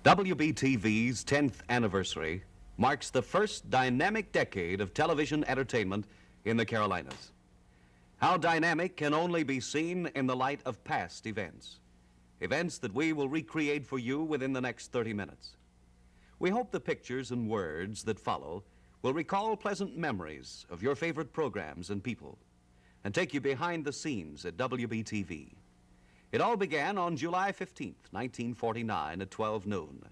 WBTV's 10th anniversary marks the first dynamic decade of television entertainment in the Carolinas. How dynamic can only be seen in the light of past events. Events that we will recreate for you within the next 30 minutes. We hope the pictures and words that follow will recall pleasant memories of your favorite programs and people and take you behind the scenes at WBTV. It all began on July 15th, 1949 at 12 noon.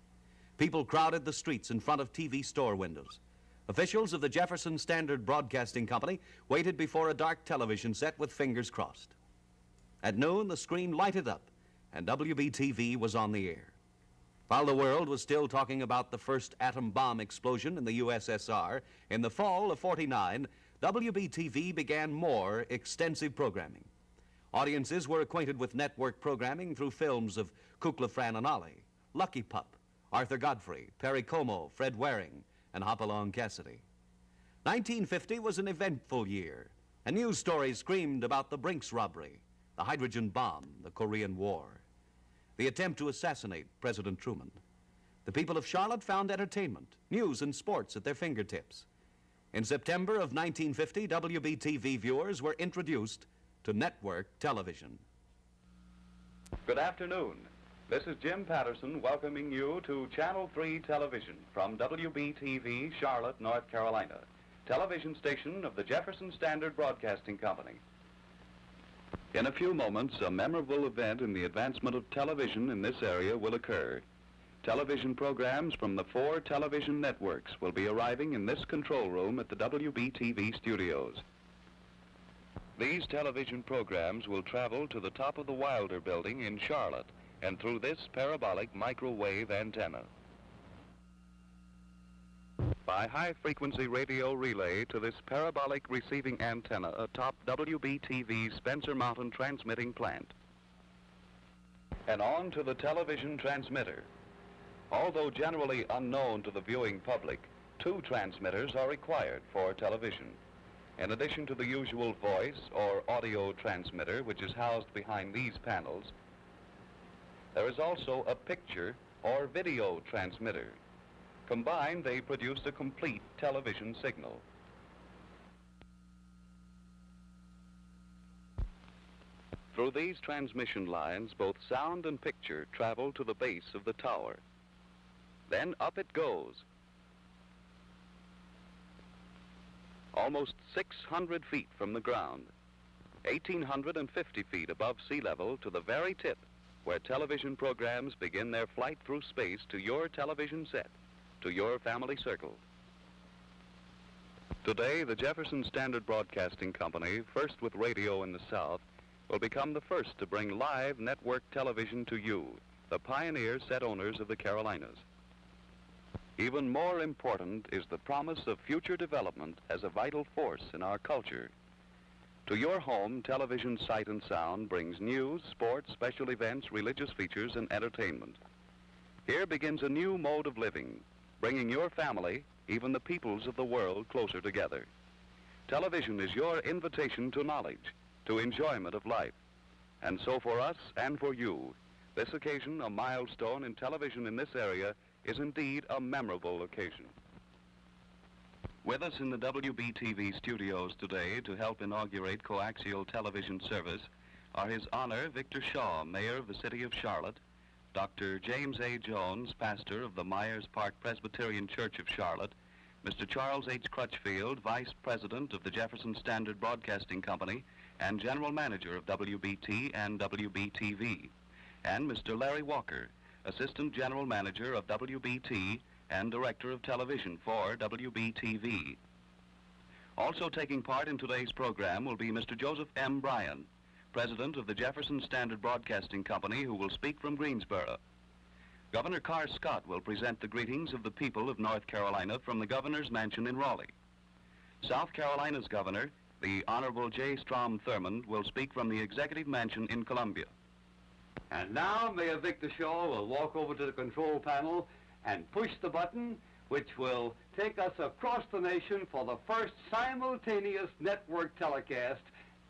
People crowded the streets in front of TV store windows. Officials of the Jefferson Standard Broadcasting Company waited before a dark television set with fingers crossed. At noon, the screen lighted up and WBTV was on the air. While the world was still talking about the first atom bomb explosion in the USSR in the fall of '49, WBTV began more extensive programming. Audiences were acquainted with network programming through films of Kukla, Fran and Ollie, Lucky Pup, Arthur Godfrey, Perry Como, Fred Waring, and Hopalong Cassidy. 1950 was an eventful year, and news stories screamed about the Brinks robbery, the hydrogen bomb, the Korean War, the attempt to assassinate President Truman. The people of Charlotte found entertainment, news, and sports at their fingertips. In September of 1950, WBTV viewers were introduced to network television. Good afternoon. This is Jim Patterson welcoming you to Channel 3 Television from WBTV, Charlotte, North Carolina, television station of the Jefferson Standard Broadcasting Company. In a few moments, a memorable event in the advancement of television in this area will occur. Television programs from the 4 television networks will be arriving in this control room at the WBTV studios. These television programs will travel to the top of the Wilder building in Charlotte and through this parabolic microwave antenna. By high-frequency radio relay to this parabolic receiving antenna atop WBTV's Spencer Mountain transmitting plant. And on to the television transmitter. Although generally unknown to the viewing public, 2 transmitters are required for television. In addition to the usual voice or audio transmitter, which is housed behind these panels, there is also a picture or video transmitter. Combined, they produce a complete television signal. Through these transmission lines, both sound and picture travel to the base of the tower. Then up it goes. Almost 600 feet from the ground, 1,850 feet above sea level to the very tip where television programs begin their flight through space to your television set, to your family circle. Today, the Jefferson Standard Broadcasting Company, first with radio in the South, will become the first to bring live network television to you, the pioneer set owners of the Carolinas. Even more important is the promise of future development as a vital force in our culture. To your home, television sight and sound brings news, sports, special events, religious features, and entertainment. Here begins a new mode of living, bringing your family, even the peoples of the world, closer together. Television is your invitation to knowledge, to enjoyment of life. And so for us and for you, this occasion, a milestone in television in this area, is indeed a memorable occasion. With us in the WBTV studios today to help inaugurate coaxial television service are His Honor Victor Shaw, Mayor of the City of Charlotte, Dr. James A. Jones, pastor of the Myers Park Presbyterian Church of Charlotte, Mr. Charles H. Crutchfield, Vice President of the Jefferson Standard Broadcasting Company and General Manager of WBT and WBTV, and Mr. Larry Walker, Assistant General Manager of WBT and Director of Television for WBTV. Also taking part in today's program will be Mr. Joseph M. Bryan, President of the Jefferson Standard Broadcasting Company, who will speak from Greensboro. Governor Carr Scott will present the greetings of the people of North Carolina from the Governor's Mansion in Raleigh. South Carolina's Governor, the Honorable J. Strom Thurmond, will speak from the Executive Mansion in Columbia. And now Mayor Victor Shaw will walk over to the control panel and push the button, which will take us across the nation for the first simultaneous network telecast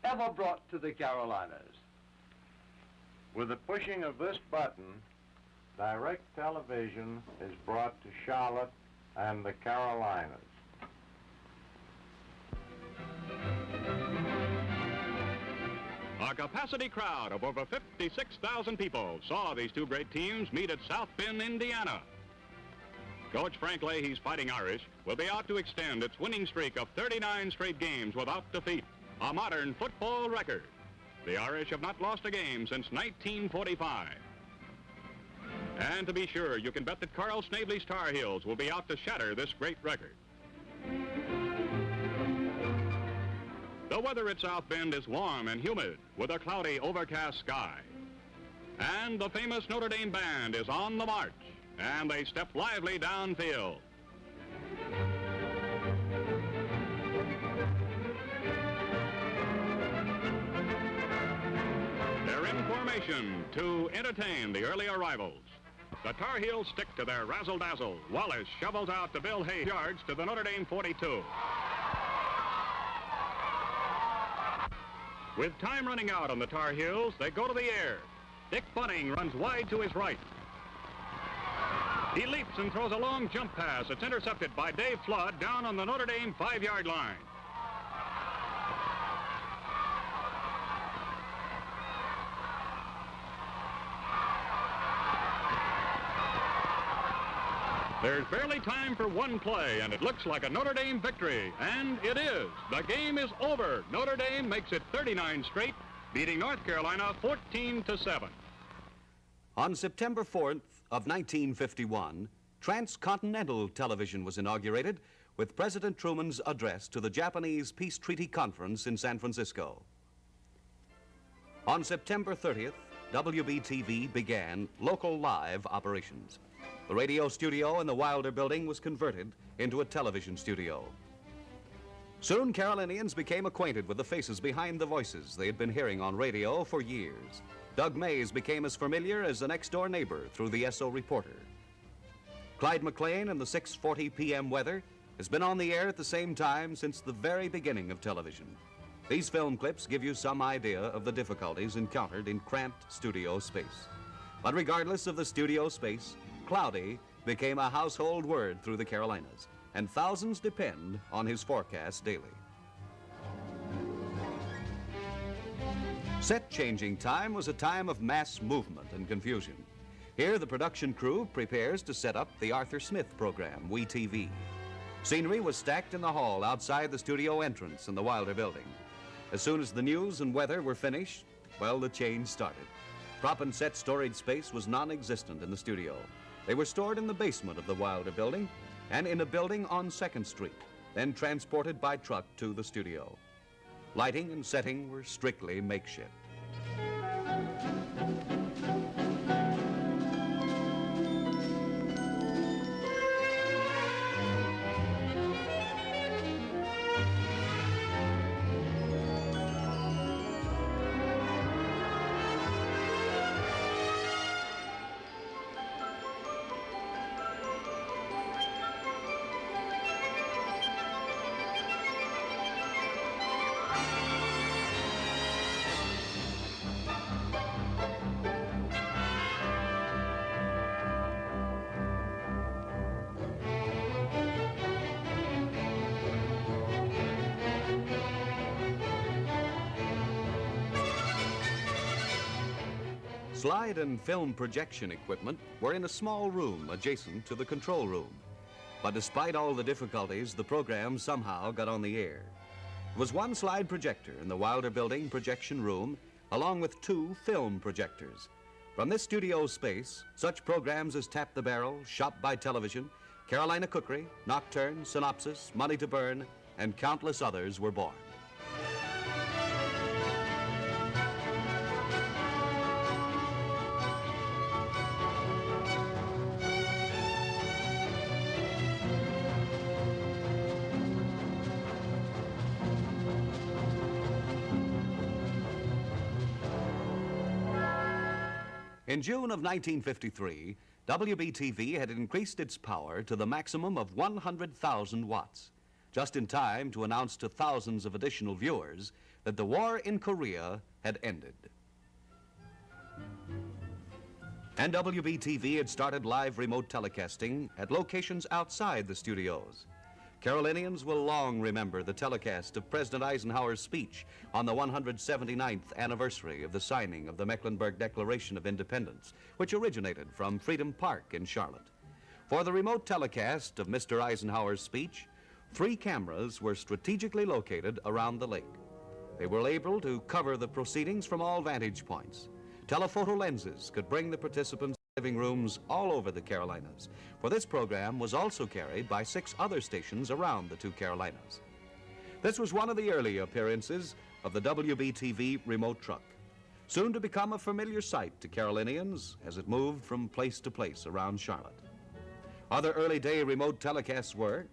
ever brought to the Carolinas. With the pushing of this button, direct television is brought to Charlotte and the Carolinas. A capacity crowd of over 56,000 people saw these two great teams meet at South Bend, Indiana. Coach Frank Leahy's Fighting Irish will be out to extend its winning streak of 39 straight games without defeat, a modern football record. The Irish have not lost a game since 1945. And to be sure, you can bet that Carl Snavely's Tar Heels will be out to shatter this great record. The weather at South Bend is warm and humid with a cloudy, overcast sky. And the famous Notre Dame band is on the march, and they step lively downfield. They're in formation to entertain the early arrivals. The Tar Heels stick to their razzle-dazzle. Wallace shovels out to Bill Hayes, yards to the Notre Dame 42. With time running out on the Tar Heels, they go to the air. Dick Bunning runs wide to his right. He leaps and throws a long jump pass. It's intercepted by Dave Flood down on the Notre Dame 5-yard line. There's barely time for one play, and it looks like a Notre Dame victory. And it is. The game is over. Notre Dame makes it 39 straight, beating North Carolina 14-7. On September 4th of 1951, transcontinental television was inaugurated with President Truman's address to the Japanese Peace Treaty Conference in San Francisco. On September 30th, WBTV began local live operations. The radio studio in the Wilder Building was converted into a television studio. Soon, Carolinians became acquainted with the faces behind the voices they had been hearing on radio for years. Doug Mays became as familiar as the next-door neighbor through the SO Reporter. Clyde McLean and the 6:40 p.m. weather has been on the air at the same time since the very beginning of television. These film clips give you some idea of the difficulties encountered in cramped studio space. But regardless of the studio space, cloudy became a household word through the Carolinas, and thousands depend on his forecast daily. Set-changing time was a time of mass movement and confusion. Here, the production crew prepares to set up the Arthur Smith program, WBTV. Scenery was stacked in the hall outside the studio entrance in the Wilder Building. As soon as the news and weather were finished, well, the change started. Prop and set storage space was non-existent in the studio. They were stored in the basement of the Wilder Building and in a building on 2nd Street, then transported by truck to the studio. Lighting and setting were strictly makeshift. Slide and film projection equipment were in a small room adjacent to the control room. But despite all the difficulties, the program somehow got on the air. There was one slide projector in the Wilder Building projection room, along with 2 film projectors. From this studio space, such programs as Tap the Barrel, Shop by Television, Carolina Cookery, Nocturne, Synopsis, Money to Burn, and countless others were born. In June of 1953, WBTV had increased its power to the maximum of 100,000 watts, just in time to announce to thousands of additional viewers that the war in Korea had ended. And WBTV had started live remote telecasting at locations outside the studios. Carolinians will long remember the telecast of President Eisenhower's speech on the 179th anniversary of the signing of the Mecklenburg Declaration of Independence, which originated from Freedom Park in Charlotte. For the remote telecast of Mr. Eisenhower's speech, 3 cameras were strategically located around the lake. They were able to cover the proceedings from all vantage points. Telephoto lenses could bring the participants to living rooms all over the Carolinas, for this program was also carried by 6 other stations around the 2 Carolinas. This was one of the early appearances of the WBTV remote truck, soon to become a familiar sight to Carolinians as it moved from place to place around Charlotte. Other early day remote telecasts were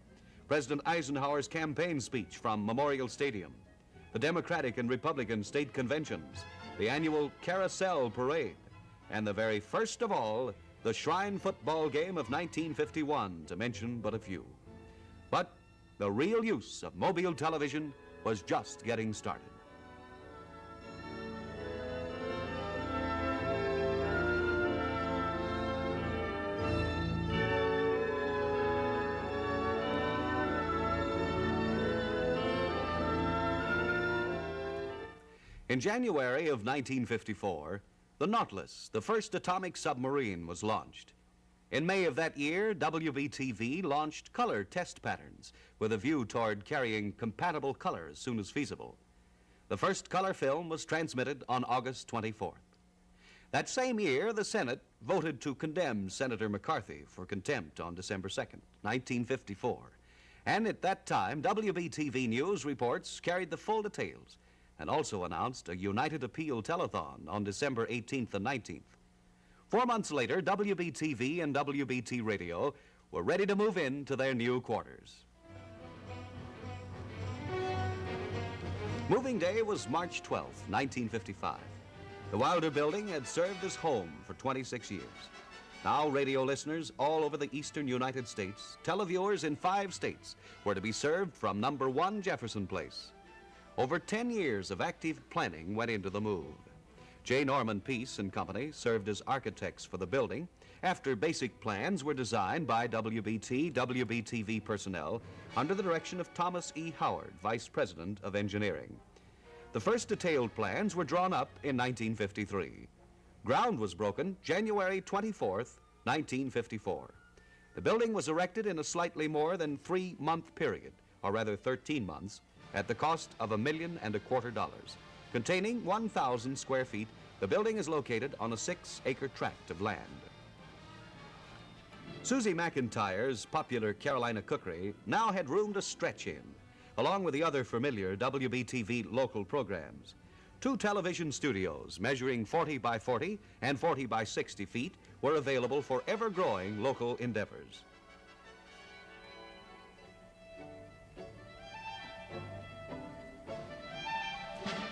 President Eisenhower's campaign speech from Memorial Stadium, the Democratic and Republican state conventions, the annual Carousel Parade, and the very first of all, the Shrine football game of 1951, to mention but a few. But the real use of mobile television was just getting started. In January of 1954, the Nautilus, the first atomic submarine, was launched. In May of that year, WBTV launched color test patterns with a view toward carrying compatible color as soon as feasible. The first color film was transmitted on August 24th. That same year, the Senate voted to condemn Senator McCarthy for contempt on December 2nd, 1954. And at that time, WBTV News reports carried the full details and also announced a United Appeal telethon on December 18th and 19th. 4 months later, WBTV and WBT Radio were ready to move into their new quarters. Moving day was March 12th, 1955. The Wilder Building had served as home for 26 years. Now radio listeners all over the eastern United States, televiewers in 5 states, were to be served from number 1 Jefferson Place. Over 10 years of active planning went into the move. J. Norman Peace and Company served as architects for the building after basic plans were designed by WBTV personnel under the direction of Thomas E. Howard, Vice President of Engineering. The first detailed plans were drawn up in 1953. Ground was broken January 24th, 1954. The building was erected in a slightly more than 3-month period, or rather 13 months, at the cost of $1.25 million. Containing 1,000 square feet, the building is located on a 6-acre tract of land. Susie McIntyre's popular Carolina cookery now had room to stretch in, along with the other familiar WBTV local programs. 2 television studios measuring 40 by 40 and 40 by 60 feet were available for ever-growing local endeavors.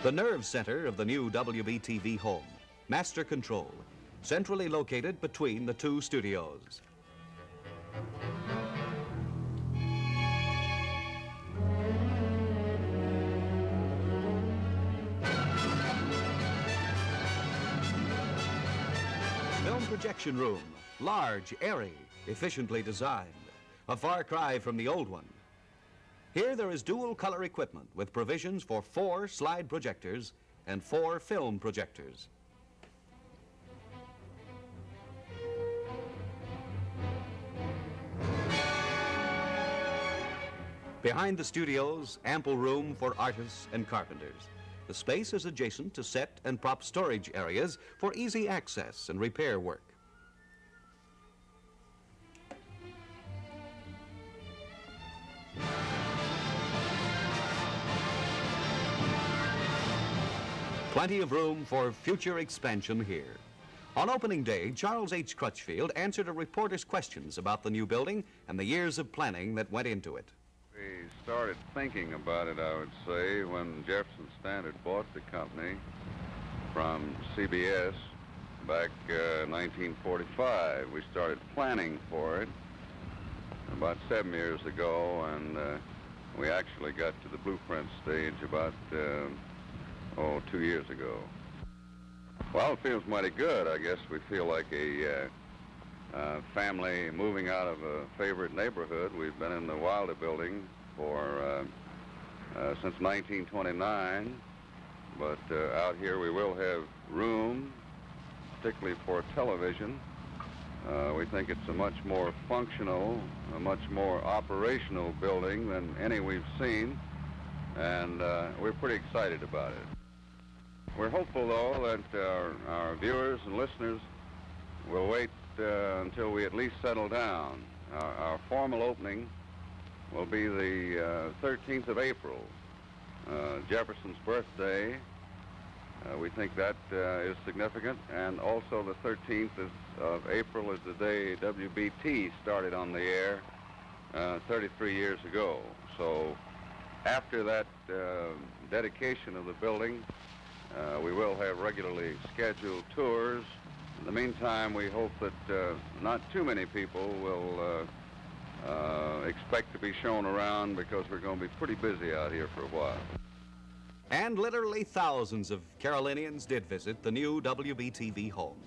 The nerve center of the new WBTV home, Master Control, centrally located between the 2 studios. Film projection room, large, airy, efficiently designed, a far cry from the old one. Here there is dual color equipment with provisions for 4 slide projectors and 4 film projectors. Behind the studios, ample room for artists and carpenters. The space is adjacent to set and prop storage areas for easy access and repair work. Plenty of room for future expansion here. On opening day, Charles H. Crutchfield answered a reporter's questions about the new building and the years of planning that went into it. We started thinking about it, I would say, when Jefferson Standard bought the company from CBS back 1945. We started planning for it about 7 years ago, and we actually got to the blueprint stage about 2 years ago. Well, it feels mighty good. I guess we feel like a family moving out of a favorite neighborhood. We've been in the Wilder building for since 1929, but out here we will have room, particularly for television. We think it's a much more functional, a much more operational building than any we've seen, and we're pretty excited about it. We're hopeful, though, that our viewers and listeners will wait until we at least settle down. Our formal opening will be the 13th of April, Jefferson's birthday. We think that is significant, and also the 13th of April is the day WBT started on the air 33 years ago. So after that dedication of the building, we will have regularly scheduled tours. In the meantime, we hope that not too many people will expect to be shown around, because we're going to be pretty busy out here for a while. And literally thousands of Carolinians did visit the new WBTV home.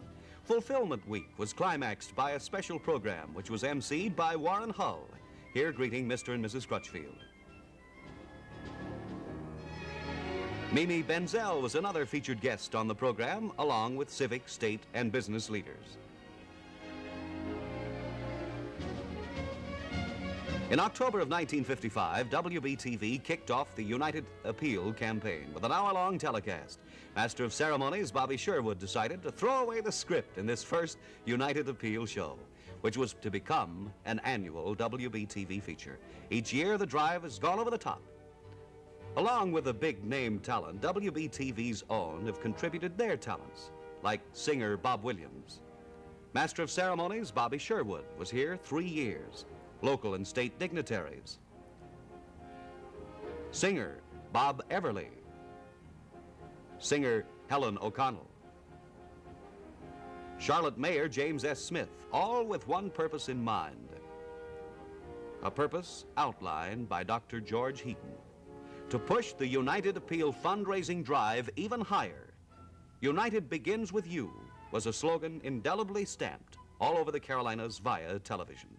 Fulfillment Week was climaxed by a special program which was emceed by Warren Hull, here greeting Mr. and Mrs. Crutchfield. Mimi Benzel was another featured guest on the program, along with civic, state, and business leaders. In October of 1955, WBTV kicked off the United Appeal campaign with an hour-long telecast. Master of Ceremonies Bobby Sherwood decided to throw away the script in this first United Appeal show, which was to become an annual WBTV feature. Each year, the drive has gone over the top. Along with a big-name talent, WBTV's own have contributed their talents, like singer Bob Williams. Master of Ceremonies Bobby Sherwood was here 3 years. Local and state dignitaries. Singer Bob Everly. Singer Helen O'Connell. Charlotte Mayor James S. Smith, all with one purpose in mind. A purpose outlined by Dr. George Heaton: to push the United Appeal fundraising drive even higher. United begins with you was a slogan indelibly stamped all over the Carolinas via television.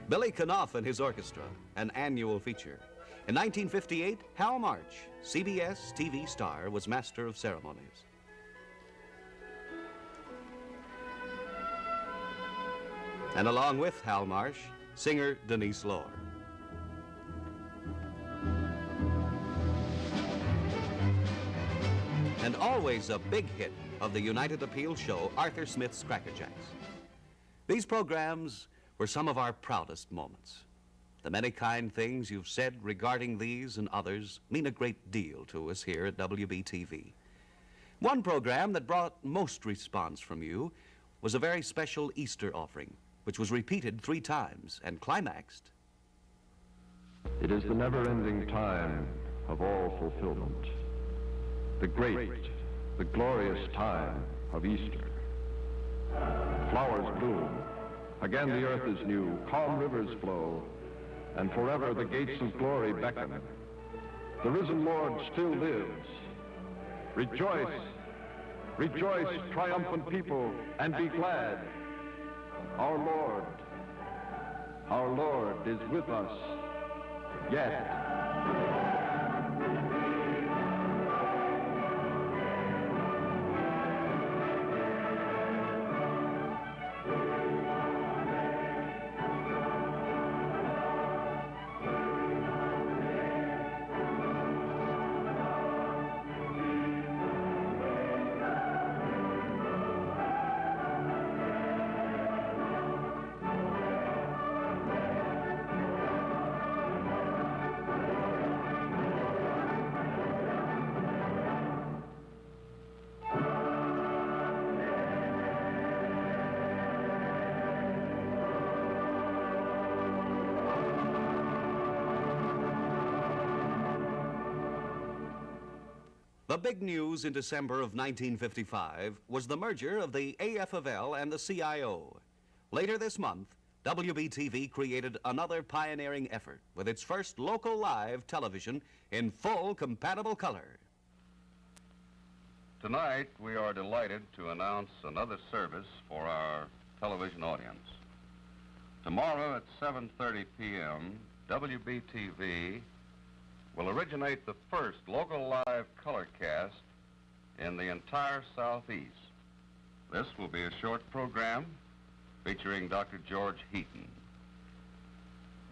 Billy Knopf and his orchestra, an annual feature. In 1958, Hal March, CBS TV star, was Master of Ceremonies. And along with Hal March, singer Denise Lohr. And always a big hit of the United Appeal show, Arthur Smith's Cracker Jacks. These programs were some of our proudest moments. The many kind things you've said regarding these and others mean a great deal to us here at WBTV. One program that brought most response from you was a very special Easter offering, which was repeated 3 times and climaxed. It is the never-ending time of all fulfillment, the great, the glorious time of Easter. Flowers bloom. Again the earth is new, calm rivers flow, and forever the gates of glory beckon. The risen Lord still lives. Rejoice, rejoice, triumphant people, and be glad. Our Lord is with us yet. The big news in December of 1955 was the merger of the AFL and the CIO. Later this month, WBTV created another pioneering effort with its first local live television in full compatible color. Tonight, we are delighted to announce another service for our television audience. Tomorrow at 7:30 p.m., WBTV will originate the first local live color cast in the entire Southeast. This will be a short program featuring Dr. George Heaton.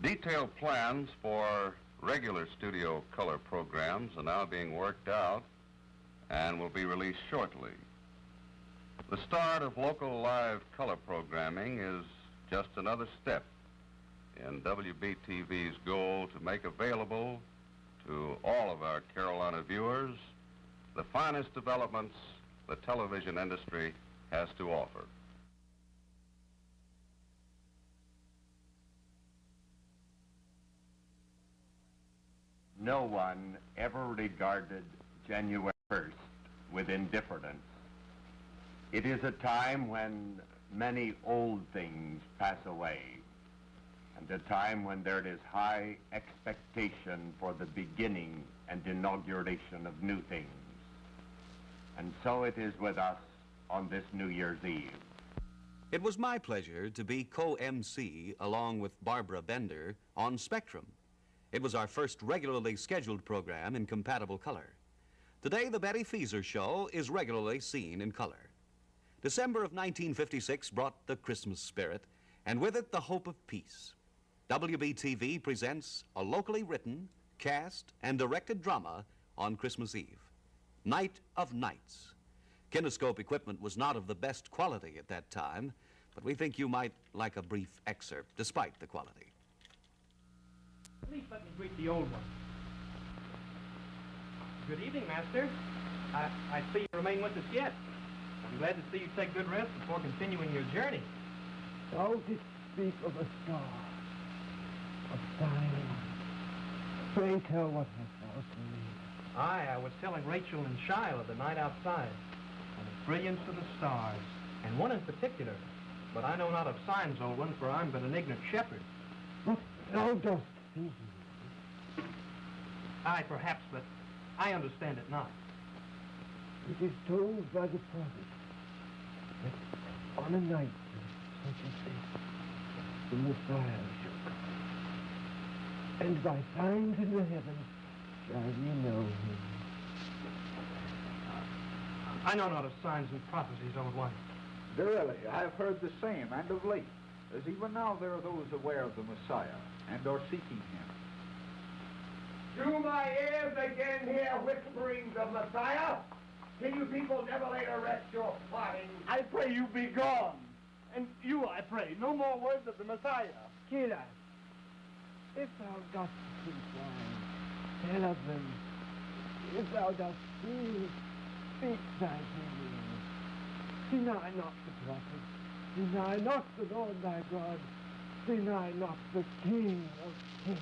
Detailed plans for regular studio color programs are now being worked out and will be released shortly. The start of local live color programming is just another step in WBTV's goal to make available to all of our Carolina viewers the finest developments the television industry has to offer. No one ever regarded January 1st with indifference. It is a time when many old things pass away, and a time when there is high expectation for the beginning and inauguration of new things. And so it is with us on this New Year's Eve. It was my pleasure to be co-MC along with Barbara Bender on Spectrum. It was our first regularly scheduled program in compatible color. Today, the Betty Feeser Show is regularly seen in color. December of 1956 brought the Christmas spirit, and with it the hope of peace. WBTV presents a locally written, cast, and directed drama on Christmas Eve, Night of Nights. Kinescope equipment was not of the best quality at that time, but we think you might like a brief excerpt despite the quality. Please let me greet the old one. Good evening, Master. I see you remain with us yet. I'm glad to see you take good rest before continuing your journey. Thou didst speak of a star, of Zion. Pray tell what hast thou seen? I was telling Rachel and Shiloh the night outside, and the brilliance of the stars, and one in particular. But I know not of signs, old one, for I'm but an ignorant shepherd. What thou dost see? Aye, perhaps, but I understand it not. It is told by the prophet that on a night such as this, the Messiah shall come. And by signs in the heavens shall ye know him. I know not of signs and prophecies, old one. Verily, I have heard the same, and of late, as even now there are those aware of the Messiah, and are seeking him. Do my ears again hear whisperings of Messiah? Can you people never lay to rest your plotting? I pray you be gone. And you, I pray, no more words of the Messiah. Kill us. If thou dost speak wine, tell of them. If thou dost speak thy healing. Deny not the prophet. Deny not the Lord thy God. Deny not the King of kings.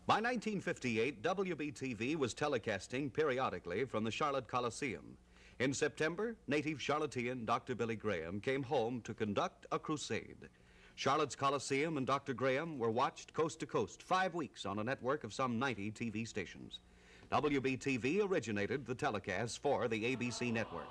By 1958, WBTV was telecasting periodically from the Charlotte Coliseum. In September, native Charlottean Dr. Billy Graham came home to conduct a crusade. Charlotte's Coliseum and Dr. Graham were watched coast to coast 5 weeks on a network of some 90 TV stations. WBTV originated the telecasts for the ABC network.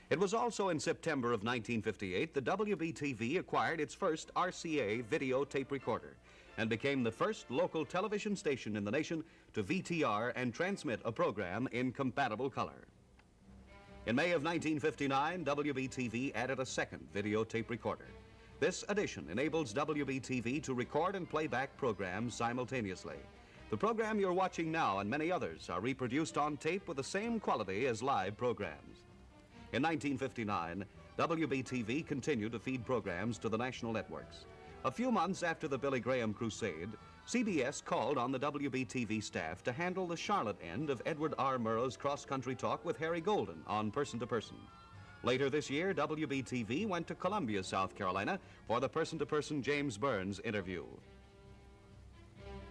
It was also in September of 1958 that WBTV acquired its first RCA video tape recorder and became the first local television station in the nation to VTR and transmit a program in compatible color. In May of 1959, WBTV added a second video tape recorder. This addition enables WBTV to record and play back programs simultaneously. The program you're watching now and many others are reproduced on tape with the same quality as live programs. In 1959, WBTV continued to feed programs to the national networks. A few months after the Billy Graham crusade, CBS called on the WBTV staff to handle the Charlotte end of Edward R. Murrow's cross-country talk with Harry Golden on Person to Person. Later this year, WBTV went to Columbia, South Carolina for the person-to-person James Burns interview.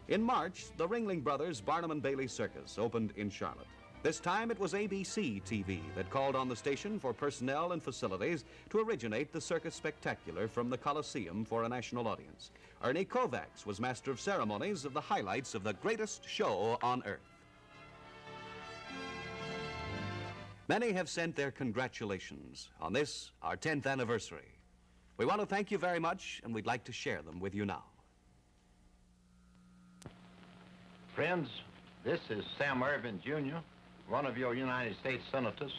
In March, the Ringling Brothers Barnum and Bailey Circus opened in Charlotte. This time it was ABC TV that called on the station for personnel and facilities to originate the Circus Spectacular from the Coliseum for a national audience. Ernie Kovacs was master of ceremonies of the highlights of the greatest show on earth. Many have sent their congratulations on this, our 10th anniversary. We want to thank you very much, and we'd like to share them with you now. Friends, this is Sam Ervin, Jr., one of your United States senators.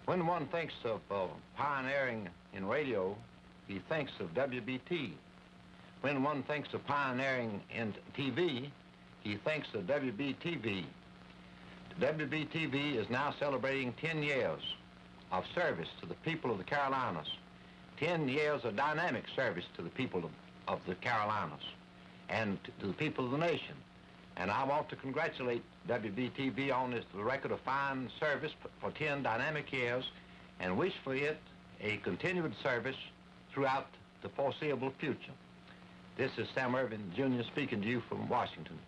When one thinks of pioneering in radio, he thinks of WBT. When one thinks of pioneering in TV, he thinks of WBTV. WBTV is now celebrating 10 years of service to the people of the Carolinas, 10 years of dynamic service to the people of the Carolinas and to the people of the nation. And I want to congratulate WBTV on this record of fine service for 10 dynamic years and wish for it a continued service throughout the foreseeable future. This is Sam Ervin, Jr. speaking to you from Washington.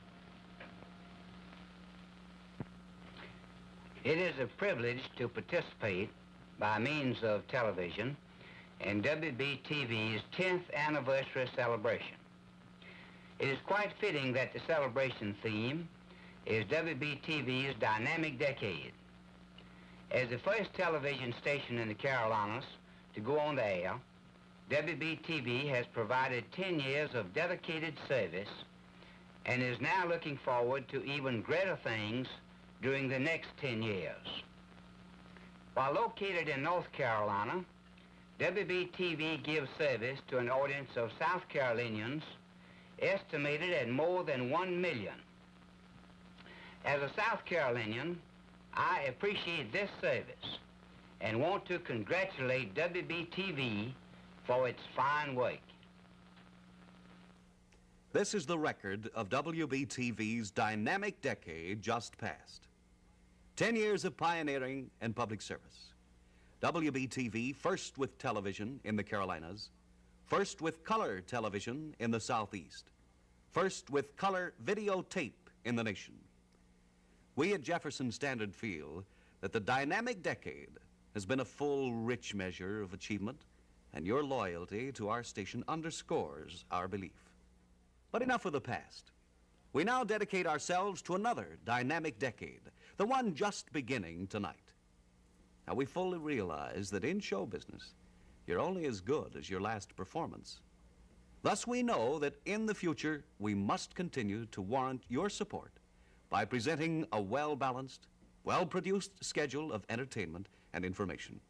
It is a privilege to participate by means of television in WBTV's 10th anniversary celebration. It is quite fitting that the celebration theme is WBTV's Dynamic Decade. As the first television station in the Carolinas to go on the air, WBTV has provided 10 years of dedicated service and is now looking forward to even greater things during the next 10 years. While located in North Carolina, WBTV gives service to an audience of South Carolinians estimated at more than 1 million. As a South Carolinian, I appreciate this service and want to congratulate WBTV for its fine work. This is the record of WBTV's dynamic decade just passed. 10 years of pioneering and public service. WBTV first with television in the Carolinas, first with color television in the Southeast, first with color videotape in the nation. We at Jefferson Standard feel that the dynamic decade has been a full, rich measure of achievement, and your loyalty to our station underscores our belief. But enough of the past. We now dedicate ourselves to another dynamic decade, the one just beginning tonight. Now, we fully realize that in show business, you're only as good as your last performance. Thus, we know that in the future, we must continue to warrant your support by presenting a well-balanced, well-produced schedule of entertainment and information.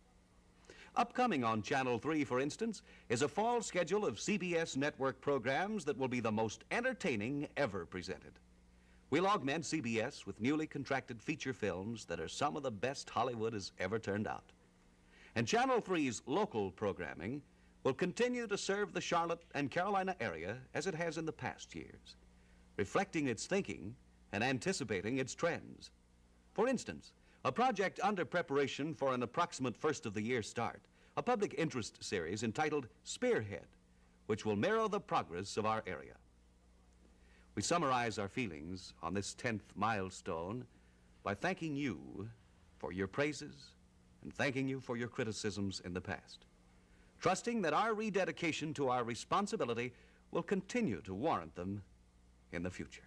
Upcoming on Channel 3, for instance, is a fall schedule of CBS network programs that will be the most entertaining ever presented. We'll augment CBS with newly contracted feature films that are some of the best Hollywood has ever turned out. And Channel 3's local programming will continue to serve the Charlotte and Carolina area as it has in the past years, reflecting its thinking and anticipating its trends. For instance, a project under preparation for an approximate first-of-the-year start, a public interest series entitled Spearhead, which will mirror the progress of our area. We summarize our feelings on this 10th milestone by thanking you for your praises and thanking you for your criticisms in the past, trusting that our rededication to our responsibility will continue to warrant them in the future.